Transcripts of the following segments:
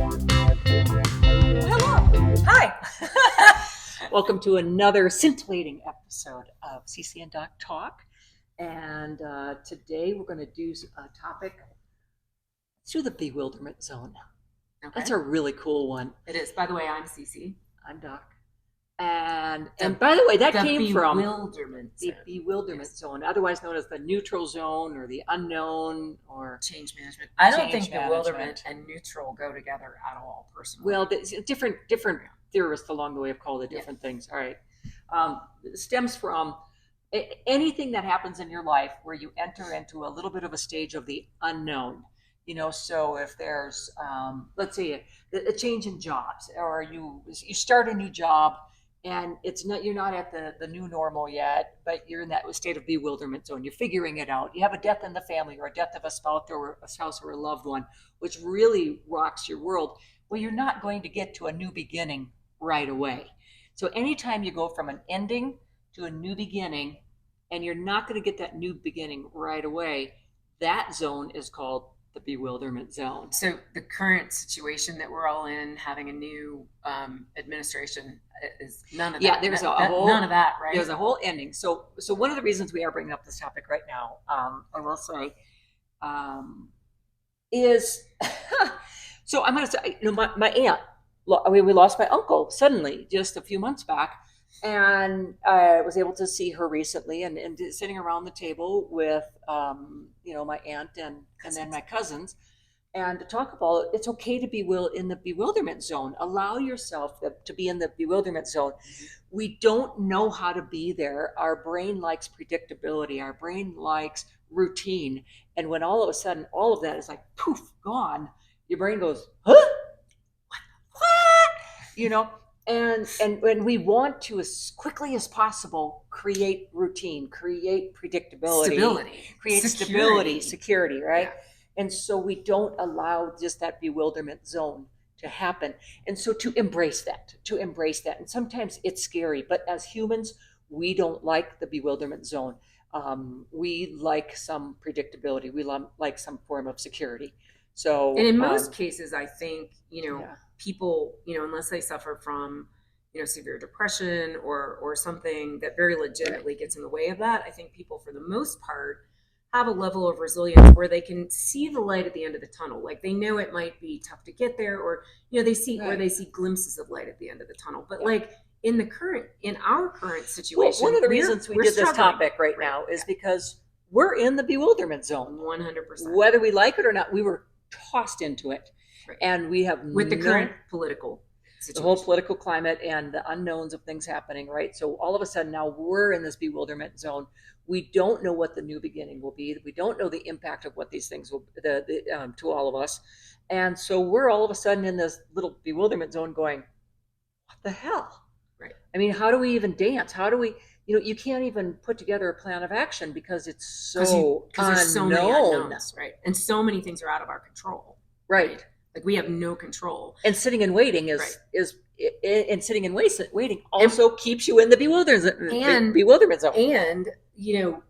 Hello. Hi. Welcome to another scintillating episode of CCnDoc Talk. And today we're going to do a topic. Let's do the bewilderment zone. Okay. That's a really cool one. It is. By the way, I'm CC. I'm Doc. And by the way, that came from the bewilderment zone, otherwise known as the neutral zone or the unknown or change management. I don't think bewilderment and neutral go together at all, personally. Well, different theorists along the way have called it different things. All right. It stems from anything that happens in your life where you enter into a little bit of a stage of the unknown. So if there's, let's say, a change in jobs, or you start a new job, and you're not at the new normal yet, but you're in that state of bewilderment zone. You're figuring it out. You have a death in the family, or a death of a spouse or a loved one, which really rocks your world. Well, you're not going to get to a new beginning right away. So anytime you go from an ending to a new beginning, and you're not going to get that new beginning right away, that zone is called the bewilderment zone. So the current situation that we're all in, having a new administration, is none of that. Yeah, there's none of that, right? There's a whole ending. So one of the reasons we are bringing up this topic right now, I will say, is so I'm going to say, my aunt, we lost my uncle suddenly just a few months back. And I was able to see her recently, and sitting around the table with, my aunt and then my cousins, and to talk about it's okay to be in the bewilderment zone. Allow yourself to be in the bewilderment zone. We don't know how to be there. Our brain likes predictability. Our brain likes routine. And when all of a sudden all of that is like poof, gone, your brain goes, huh? What? And when we want to, as quickly as possible, create routine, create predictability, create security, right? Yeah. And so we don't allow just that bewilderment zone to happen. And so to embrace that. And sometimes it's scary, but as humans, we don't like the bewilderment zone. We like some predictability. We like some form of security. So, and in most cases, I think, people, unless they suffer from, severe depression or something that very legitimately gets in the way of that, I think people, for the most part, have a level of resilience where they can see the light at the end of the tunnel. Like they know it might be tough to get there, or they see glimpses of light at the end of the tunnel. But like in our current situation, one of the reasons we did this topic right now is because we're in the bewilderment zone. 100%. Whether we like it or not, we were tossed into it. Right. And we have with the current political situation, the whole political climate and the unknowns of things happening, right? So all of a sudden now we're in this bewilderment zone. We don't know what the new beginning will be. We don't know the impact of what these things will to all of us. And so we're all of a sudden in this little bewilderment zone going, what the hell? Right. I mean, how do we even dance? How do we, you can't even put together a plan of action because it's so unknown. There's so many unknowns, right? And so many things are out of our control. Right. Like we have no control. And sitting and waiting sitting and waiting also keeps you in the bewilderment zone. And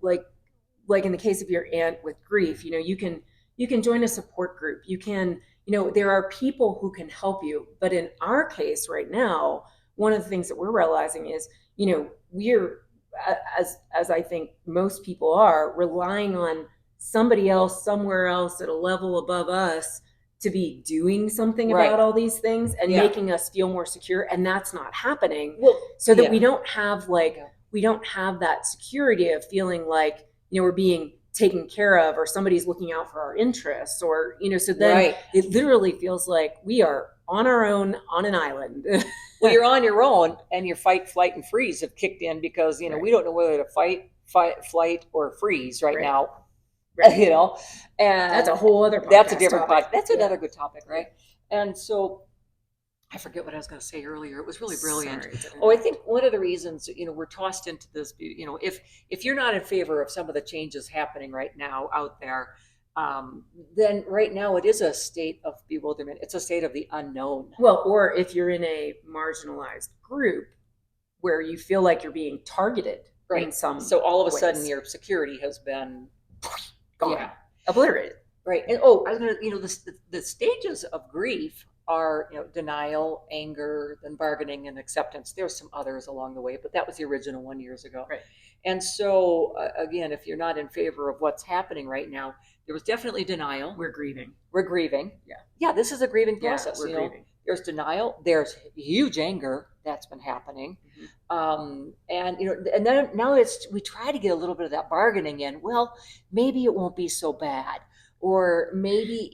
like in the case of your aunt with grief, you can join a support group. You can, there are people who can help you. But in our case right now, one of the things that we're realizing is, we're, as I think most people are, relying on somebody else somewhere else at a level above us to be doing something about all these things and making us feel more secure. And that's not happening. Well, so that we don't have that security of feeling like, we're being taken care of, or somebody's looking out for our interests, or, so then it literally feels like we are on our own on an island. Well, you're on your own, and your fight, flight, and freeze have kicked in because, we don't know whether to fight, flight, or freeze right now. Right. And that's a whole other podcast. That's a different podcast. That's another good topic, right? And so I forget what I was going to say earlier. It was really brilliant. I think one of the reasons, we're tossed into this, if you're not in favor of some of the changes happening right now out there, then right now it is a state of bewilderment. It's a state of the unknown. Well, or if you're in a marginalized group where you feel like you're being targeted in some so all of a sudden your security has been gone, obliterated. Right. And I was going to, the stages of grief are, denial, anger, then bargaining and acceptance. There's some others along the way, but that was the original one years ago. Right. And so, again, if you're not in favor of what's happening right now, there was definitely denial. We're grieving. We're grieving. Yeah. Yeah, this is a grieving Yeah, process. we're grieving. There's denial. There's huge anger that's been happening. And and then now we try to get a little bit of that bargaining in. Well, maybe it won't be so bad, or maybe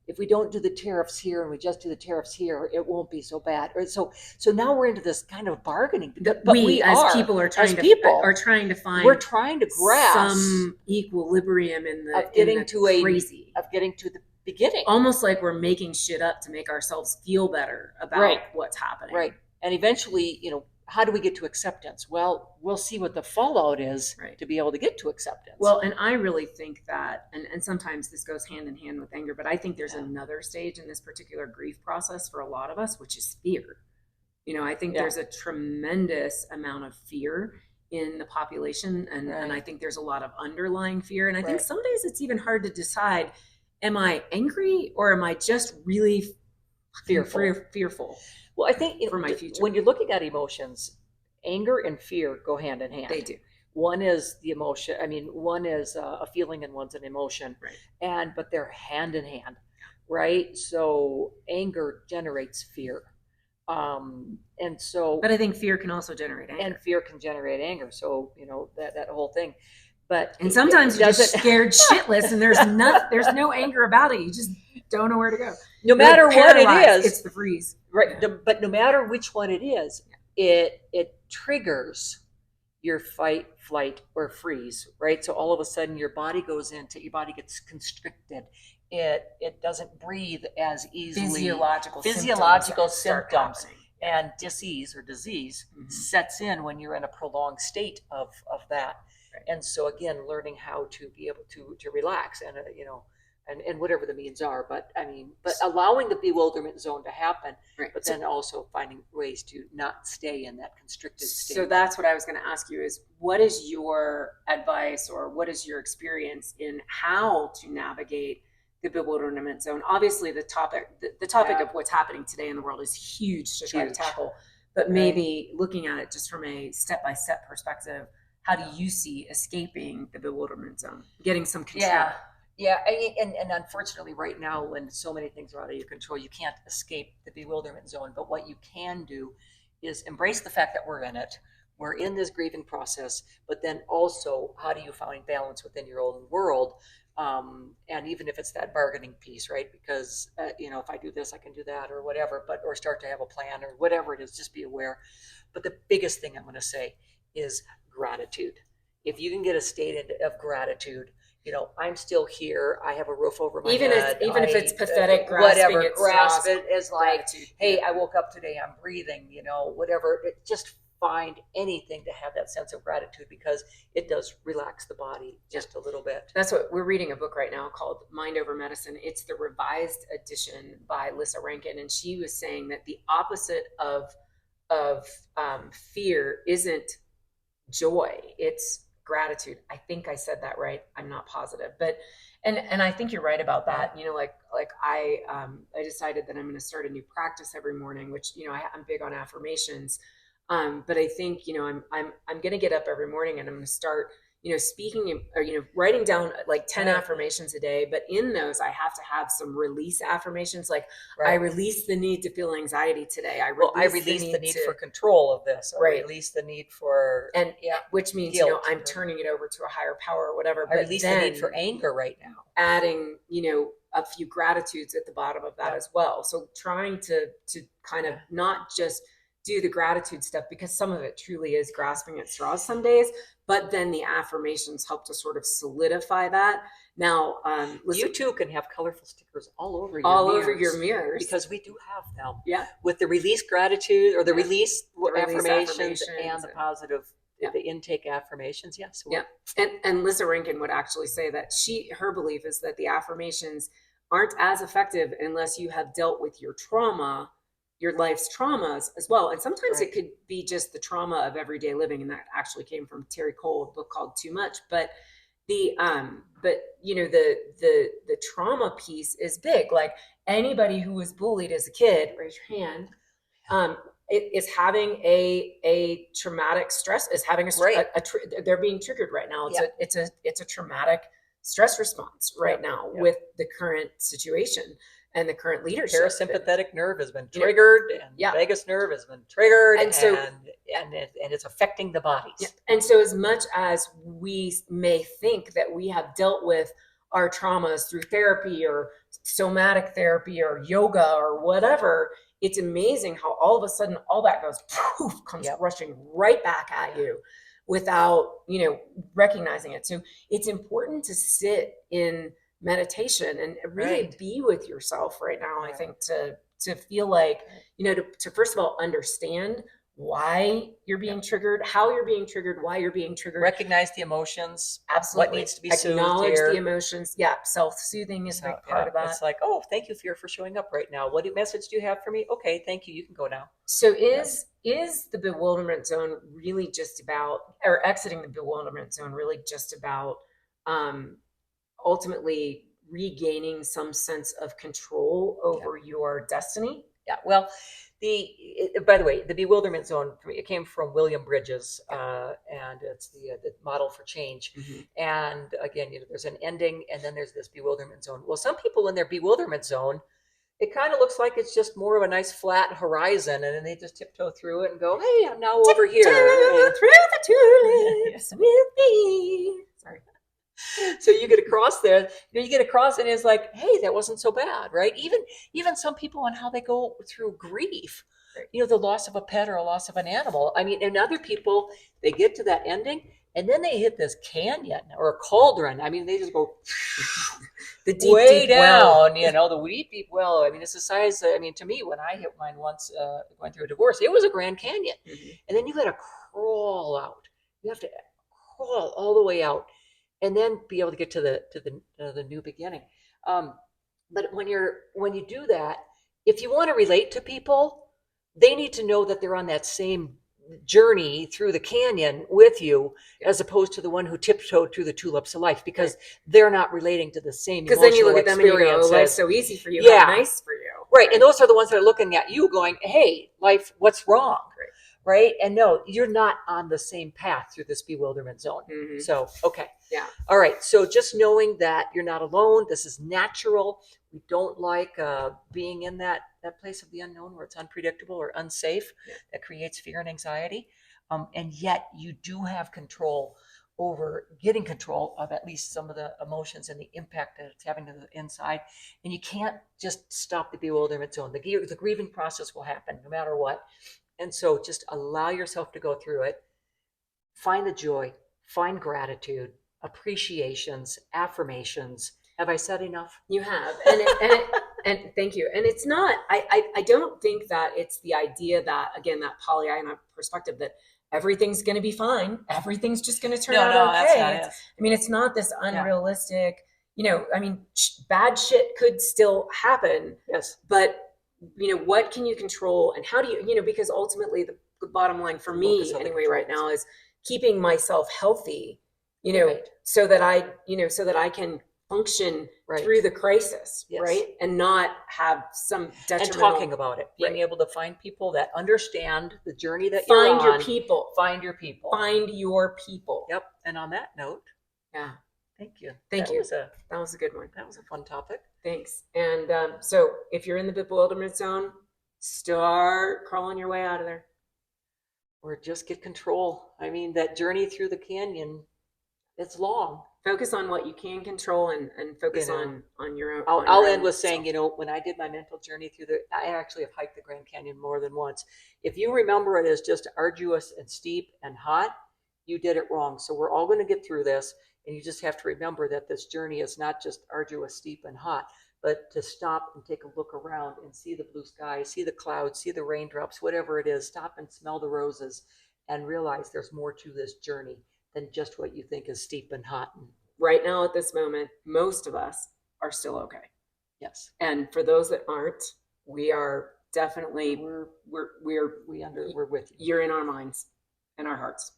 if we don't do the tariffs here and we just do the tariffs here, it won't be so bad. Or so now we're into this kind of bargaining. But we as are, people are trying as to people are trying to find we're trying to grasp some equilibrium in the of getting in the to crazy. of getting to the beginning. Almost like we're making shit up to make ourselves feel better about Right. what's happening. Right. And eventually, how do we get to acceptance? Well, we'll see what the fallout is Right. to be able to get to acceptance. Well, and I really think that, and sometimes this goes hand in hand with anger, but I think there's another stage in this particular grief process for a lot of us, which is fear. I think there's a tremendous amount of fear in the population, and I think there's a lot of underlying fear. And I think some days it's even hard to decide, am I angry or am I just really fearful? Well, I think for my future. When you're looking at emotions, anger and fear go hand in hand. They do. One is the emotion. I mean, one is a feeling and one's an emotion. Right. But they're hand in hand, right? So anger generates fear. And so, but I think fear can also generate anger. And fear can generate anger. So, that whole thing. And sometimes you're just scared shitless and there's no anger about it. You just don't know where to go. No matter what it is, it's the freeze. Right. But no matter which one it is, it triggers your fight, flight, or freeze, right? So all of a sudden your body gets constricted. It doesn't breathe as easily. Physiological symptoms and disease sets in when you're in a prolonged state of that. Right. And so again, learning how to be able to relax and and whatever the means are, but allowing the bewilderment zone to happen, but then also finding ways to not stay in that constricted state. So that's what I was going to ask you is, what is your advice or what is your experience in how to navigate the bewilderment zone? Obviously the topic of what's happening today in the world is huge to try to tackle, but maybe looking at it just from a step-by-step perspective, how do you see escaping the bewilderment zone, getting some control? Yeah, and unfortunately right now when so many things are out of your control, you can't escape the bewilderment zone. But what you can do is embrace the fact that we're in it. We're in this grieving process, but then also how do you find balance within your own world? And even if it's that bargaining piece, right? Because, if I do this, I can do that or whatever, or start to have a plan or whatever it is, just be aware. But the biggest thing I'm going to say is gratitude. If you can get a state of gratitude, I'm still here. I have a roof over my head. Even if it's pathetic, whatever. Grasp it as like, hey, I woke up today. I'm breathing. Whatever. Just find anything to have that sense of gratitude because it does relax the body just a little bit. That's what we're reading a book right now called Mind Over Medicine. It's the revised edition by Lissa Rankin, and she was saying that the opposite of fear isn't joy. It's gratitude. I think I said that right. I'm not positive, but and I think you're right about that. I decided that I'm going to start a new practice every morning, which I'm big on affirmations, but I think I'm going to get up every morning and I'm going to start speaking or writing down like 10 affirmations a day. But in those, I have to have some release affirmations. Like I release the need to feel anxiety today. I release the need for control of this. I release the need for which means I'm turning it over to a higher power or whatever. I release the need for anger right now. Adding a few gratitudes at the bottom of that as well. So trying to kind of not just do the gratitude stuff because some of it truly is grasping at straws some days, but then the affirmations help to sort of solidify that. Now, you too can have colorful stickers all over your mirrors because we do have them. Yeah, with the release gratitude or the release affirmations and the positive, the intake affirmations. Yes. Yeah, and Lissa Rankin would actually say that her belief is that the affirmations aren't as effective unless you have dealt with your trauma. Your life's traumas as well. And sometimes it could be just the trauma of everyday living. And that actually came from Terry Cole, a book called Too Much. But But the trauma piece is big. Like anybody who was bullied as a kid, raise your hand. Is having a traumatic stress, is having Right. they're being triggered right now. Yep. It's a traumatic stress response right Yep. now Yep. with the current situation and the current leadership. Parasympathetic nerve has been triggered, and yeah. vagus nerve has been triggered, And so and it's affecting the bodies. yeah. And so as much as we may think that we have dealt with our traumas through therapy or somatic therapy or yoga or whatever, it's amazing how all of a sudden all that goes poof, comes Yep. rushing right back at you without recognizing it. So it's important to sit in meditation and really be with yourself right now. I think to feel like to first of all understand why you're being triggered, how you're being triggered, why you're being triggered. Recognize the emotions. Absolutely. What needs to be soothed Acknowledge here. the emotions. Yeah. Self-soothing is a big part of that. It's like, oh, thank you for showing up right now. What message do you have for me? Okay, thank you. You can go now. So is the bewilderment zone really just about, or exiting the bewilderment zone really just about ultimately regaining some sense of control over your destiny? Yeah. Well, by the way, the bewilderment zone, it came from William Bridges, and it's the model for change. Mm-hmm. And again, there's an ending, and then there's this bewilderment zone. Well, some people in their bewilderment zone, it kind of looks like it's just more of a nice flat horizon, and then they just tiptoe through it and go, "Hey, I'm now over here." Through the tulips with me. Sorry. So you get across there, you get across, and it's like, hey, that wasn't so bad, right? Even some people on how they go through grief, the loss of a pet or a loss of an animal. I mean, and other people, they get to that ending, and then they hit this canyon or a cauldron. I mean, they just go the deep, way deep down, well. the deep, deep well. I mean, it's the size. I mean, to me, when I hit mine once, going through a divorce, it was a Grand Canyon, and then you got to crawl out. You have to crawl all the way out, and then be able to get to the new beginning. But when you do that, if you want to relate to people, they need to know that they're on that same journey through the canyon with you, as opposed to the one who tiptoed through the tulips of life, because they're not relating to the same. Because then you look at them and you go, "Life's so easy for you. Yeah, how nice for you." Right. And those are the ones that are looking at you, going, "Hey, life, what's wrong?" Right? And no, you're not on the same path through this bewilderment zone. Mm-hmm. So, okay. Yeah. All right. So just knowing that you're not alone, this is natural. We don't like being in that place of the unknown where it's unpredictable or unsafe. That creates fear and anxiety. And yet you do have control over getting control of at least some of the emotions and the impact that it's having to the inside. And you can't just stop the bewilderment zone. The grieving process will happen no matter what. And so just allow yourself to go through it. Find the joy, find gratitude, appreciations, affirmations. Have I said enough? You have. And thank you. And it's not, I don't think that it's the idea that, again, that Pollyanna perspective that everything's going to be fine. Everything's just going to turn out okay. That's not I mean, it's not this unrealistic, bad shit could still happen. Yes. But what can you control, and how do you, because ultimately the bottom line for me anyway right now is keeping myself healthy, so that I can function through the crisis, right? And not have some detrimental. And talking about it, being able to find people that understand the journey that you're on. Find your people. Find your people. Find your people. Yep. And on that note, thank you. Thank you. That was a good one. That was a fun topic. Thanks. And so if you're in the bewilderment zone, start crawling your way out of there. Or just get control. I mean, that journey through the canyon, it's long. Focus on what you can control and focus on your own. I'll end with saying, when I did my mental journey I actually have hiked the Grand Canyon more than once. If you remember it as just arduous and steep and hot, you did it wrong. So we're all going to get through this. And you just have to remember that this journey is not just arduous, steep, and hot, but to stop and take a look around and see the blue sky, see the clouds, see the raindrops, whatever it is. Stop and smell the roses and realize there's more to this journey than just what you think is steep and hot. Right now at this moment, most of us are still okay. Yes. And for those that aren't, we are definitely, we're with you. You're in our minds and our hearts.